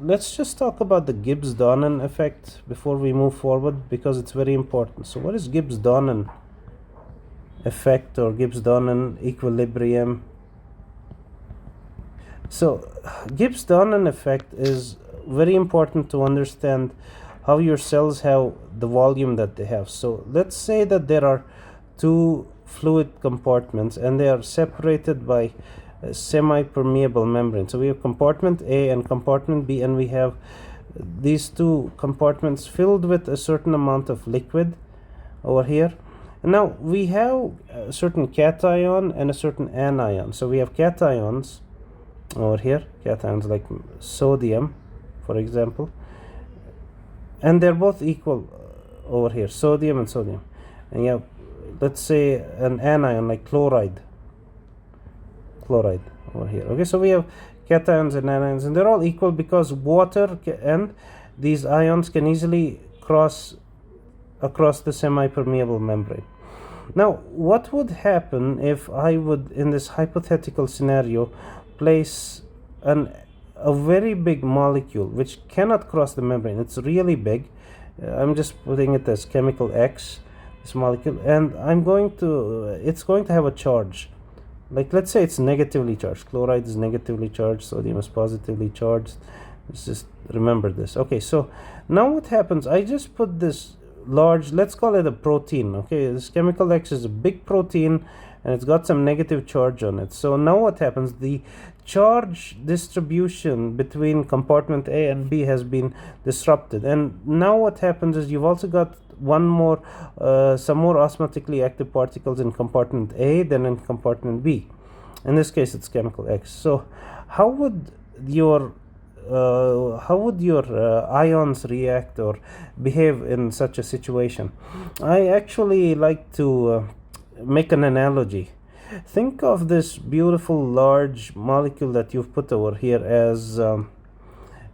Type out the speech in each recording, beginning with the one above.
Let's just talk about the Gibbs-Donnan effect before we move forward, because it's very important. So what is Gibbs-Donnan effect or Gibbs-Donnan equilibrium? So Gibbs-Donnan effect is very important to understand how your cells have the volume that they have. So let's say that there are two fluid compartments and they are separated by a semi-permeable membrane. So we have compartment A and compartment B, and we have these two compartments filled with a certain amount of liquid over here. And now we have a certain cation and a certain anion. So we have cations over here, cations like sodium, for example, and they're both equal over here, sodium and sodium. And you have, let's say, an anion like chloride over here. Okay, so we have cations and anions, and they're all equal because water and these ions can easily cross across the semi-permeable membrane. Now, what would happen if I would, in this hypothetical scenario, place a very big molecule which cannot cross the membrane? It's really big. I'm just putting it as chemical X, this molecule, and it's going to have a charge. Like, let's say it's negatively charged. Chloride is negatively charged, sodium is positively charged. Let's just remember this. Okay, so now what happens? I just put this large, let's call it a protein. Okay, this chemical X is a big protein and it's got some negative charge on it. So now what happens? The charge distribution between compartment A and B has been disrupted, and now what happens is you've also got some more osmotically active particles in compartment A than in compartment B. In this case it's chemical X. So how would your ions react or behave in such a situation? I actually like to make an analogy. Think of this beautiful large molecule that you've put over here as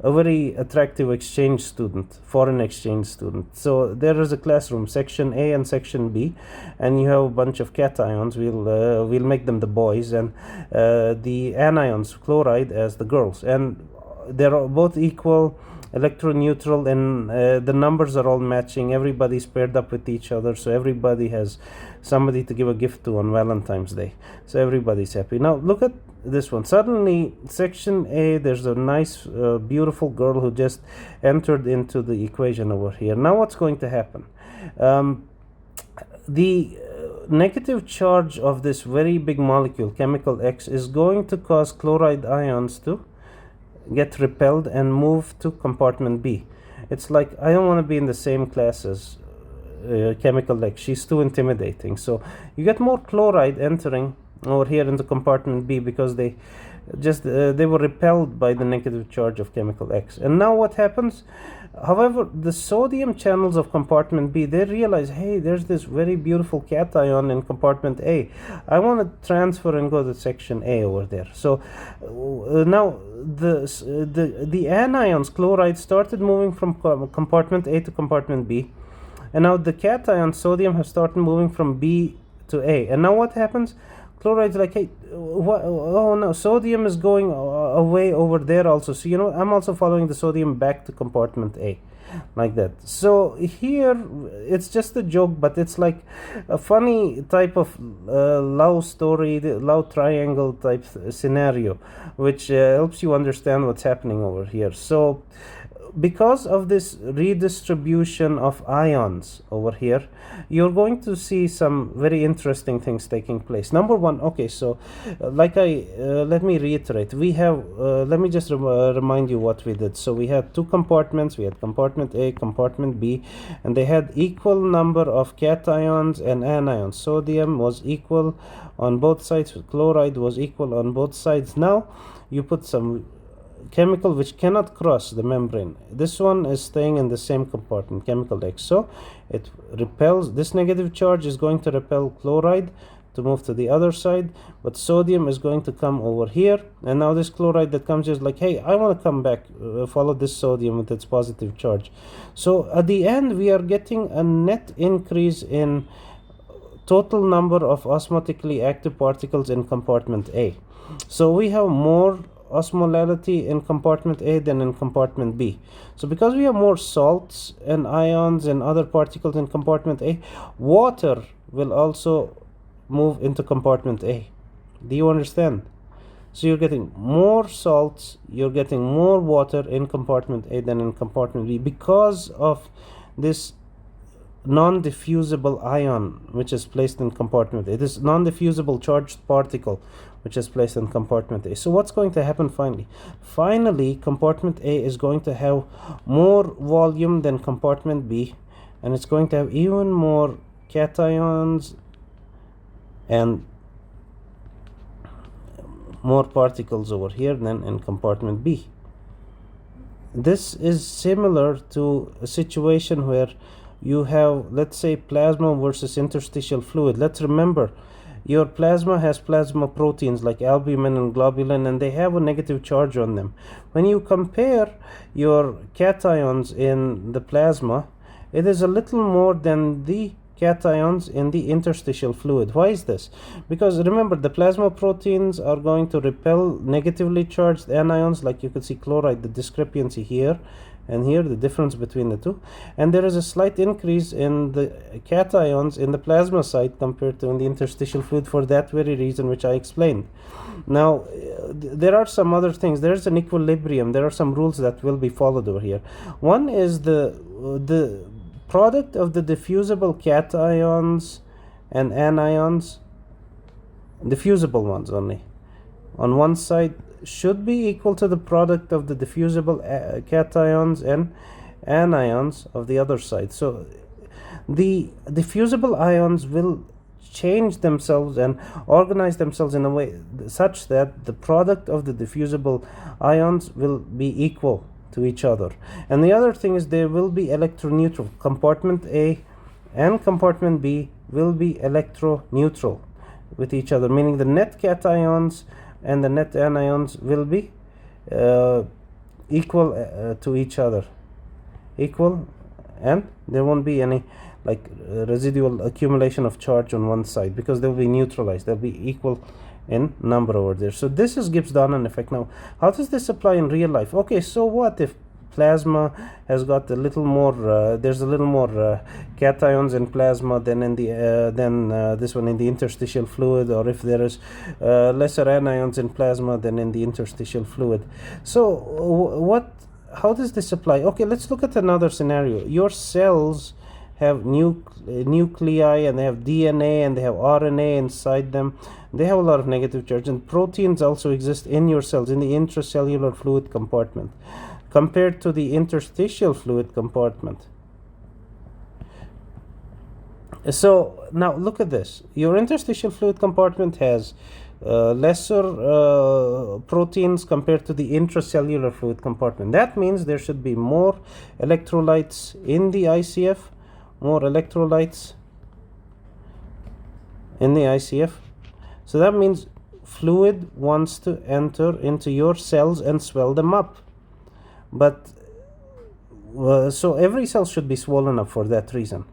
a very attractive exchange student, foreign exchange student. So there is a classroom, section A and section B, and you have a bunch of cations. We'll make them the boys, and the anions, chloride, as the girls, and they're both equal, electroneutral, and the numbers are all matching. Everybody's paired up with each other, so everybody has somebody to give a gift to on Valentine's Day. So everybody's happy. Now look at this one. Suddenly, section A, there's a nice, beautiful girl who just entered into the equation over here. Now what's going to happen? The negative charge of this very big molecule, chemical X, is going to cause chloride ions to get repelled and move to compartment B. It's like, I don't want to be in the same class as chemical X. She's too intimidating. So you get more chloride entering over here into compartment B because they were repelled by the negative charge of chemical X. And now what happens? However, the sodium channels of compartment B, they realize, hey, there's this very beautiful cation in compartment A. I want to transfer and go to section A over there. So now the anions, chloride, started moving from compartment A to compartment B. And now the cation, sodium, have started moving from B to A. And now what happens? Chloride's like, hey, oh no, sodium is going away over there also. So, I'm also following the sodium back to compartment A, like that. So here, it's just a joke, but it's like a funny type of love story, love triangle type scenario, which helps you understand what's happening over here. So because of this redistribution of ions over here, you're going to see some very interesting things taking place. Number one, okay, so let me reiterate. We have, let me just remind you what we did. So we had two compartments. We had compartment A, compartment B, and they had equal number of cations and anions. Sodium was equal on both sides. Chloride was equal on both sides. Now you put some chemical which cannot cross the membrane. This one is staying in the same compartment, chemical X. So it repels, this negative charge is going to repel chloride to move to the other side, but sodium is going to come over here. And now this chloride that comes is like, hey, I want to come back, follow this sodium with its positive charge. So at the end, we are getting a net increase in total number of osmotically active particles in compartment A. So we have more osmolality in compartment A than in compartment B. So because we have more salts and ions and other particles in compartment A, water will also move into compartment A. Do you understand? So you're getting more salts, you're getting more water in compartment A than in compartment B because of this non-diffusible ion which is placed in compartment A, this non-diffusible charged particle which is placed in compartment A. So what's going to happen finally? Finally, compartment A is going to have more volume than compartment B, and it's going to have even more cations and more particles over here than in compartment B. This is similar to a situation where you have, let's say, plasma versus interstitial fluid. Let's remember, your plasma has plasma proteins like albumin and globulin, and they have a negative charge on them. When you compare your cations in the plasma, it is a little more than the cations in the interstitial fluid. Why is this? Because remember, the plasma proteins are going to repel negatively charged anions, like you could see chloride, the discrepancy here and here, the difference between the two, and there is a slight increase in the cations in the plasma side compared to in the interstitial fluid for that very reason which I explained. Now there are some other things. There's an equilibrium. There are some rules that will be followed over here. One is the product of the diffusible cations and anions, diffusible ones only, on one side should be equal to the product of the diffusible cations and anions of the other side. So the diffusible ions will change themselves and organize themselves in a way such that the product of the diffusible ions will be equal to each other. And the other thing is they will be electroneutral. Compartment A and compartment B will be electroneutral with each other, meaning the net cations and the net anions will be equal to each other, equal, and there won't be any like residual accumulation of charge on one side because they'll be neutralized. They'll be equal in number over there. So this is Gibbs-Donnan effect. Now, how does this apply in real life? Okay, so what if plasma has got a little more there's a little more cations in plasma than in the this one in the interstitial fluid, or if there is lesser anions in plasma than in the interstitial fluid. So how does this apply? Okay, let's look at another scenario. Your cells have nuclei, and they have DNA, and they have RNA inside them. They have a lot of negative charge, and proteins also exist in your cells in the intracellular fluid compartment compared to the interstitial fluid compartment. So now look at this. Your interstitial fluid compartment has lesser proteins compared to the intracellular fluid compartment. That means there should be more electrolytes in the ICF, more electrolytes in the ICF. So that means fluid wants to enter into your cells and swell them up. But so every cell should be swollen up for that reason.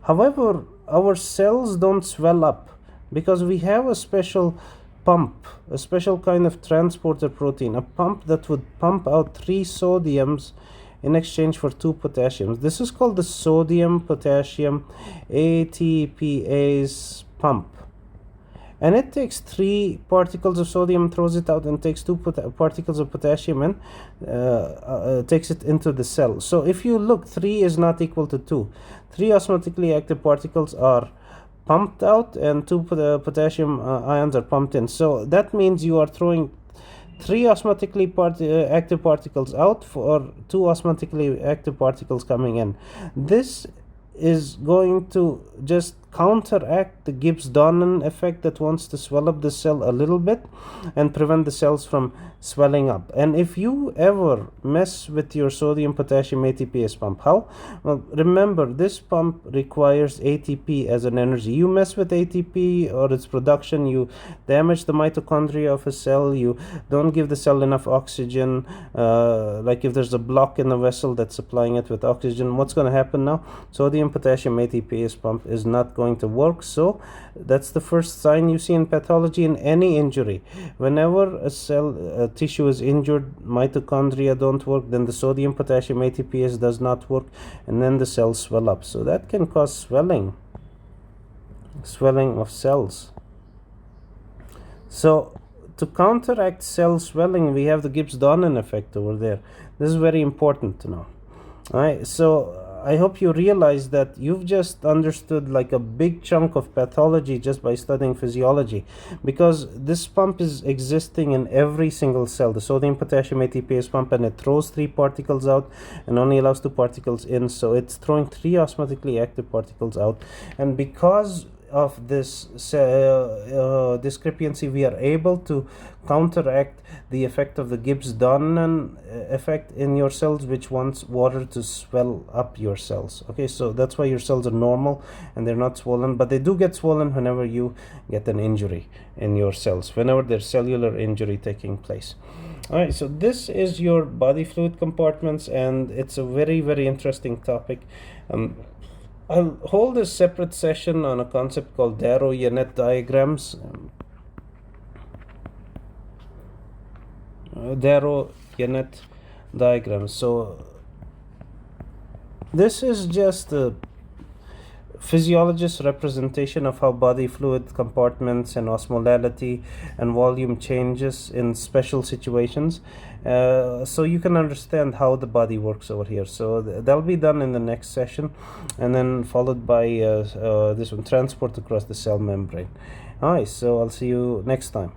However, our cells don't swell up because we have a special pump, a special kind of transporter protein, a pump that would pump out 3 sodiums in exchange for 2 potassiums. This is called the sodium potassium ATPase pump. And it takes 3 particles of sodium, throws it out, and takes 2 particles of potassium and takes it into the cell. So if you look, 3 is not equal to 2. 3 osmotically active particles are pumped out, and 2 potassium ions are pumped in. So that means you are throwing 3 osmotically active particles out for 2 osmotically active particles coming in. This is going to just counteract the Gibbs-Donnan effect that wants to swell up the cell a little bit and prevent the cells from swelling up. And if you ever mess with your sodium potassium ATPase pump, how? Well, remember, this pump requires ATP as an energy. You mess with ATP or its production, you damage the mitochondria of a cell, you don't give the cell enough oxygen, like if there's a block in the vessel that's supplying it with oxygen, what's going to happen now? Sodium potassium ATPase pump is not going going to work. So that's the first sign you see in pathology in any injury. Whenever a cell tissue is injured, mitochondria don't work, then the sodium potassium ATPase does not work, and then the cells swell up. So that can cause swelling of cells. So to counteract cell swelling, we have the Gibbs-Donnan effect over there. This is very important to know. All right, so I hope you realize that you've just understood like a big chunk of pathology just by studying physiology, because this pump is existing in every single cell, the sodium potassium ATPase pump, and it throws 3 particles out and only allows 2 particles in. So it's throwing 3 osmotically active particles out, and because of this discrepancy, we are able to counteract the effect of the Gibbs-Donnan effect in your cells, which wants water to swell up your cells. Okay, so that's why your cells are normal and they're not swollen, but they do get swollen whenever you get an injury in your cells, whenever there's cellular injury taking place. All right, so this is your body fluid compartments, and it's a very, very interesting topic. I'll hold a separate session on a concept called Darrow-Yannette diagrams. Darrow-Yannette diagrams. So this is just a physiologist's representation of how body fluid compartments and osmolality and volume changes in special situations, so you can understand how the body works over here. So that'll be done in the next session, and then followed by this one, transport across the cell membrane. All right, so I'll see you next time.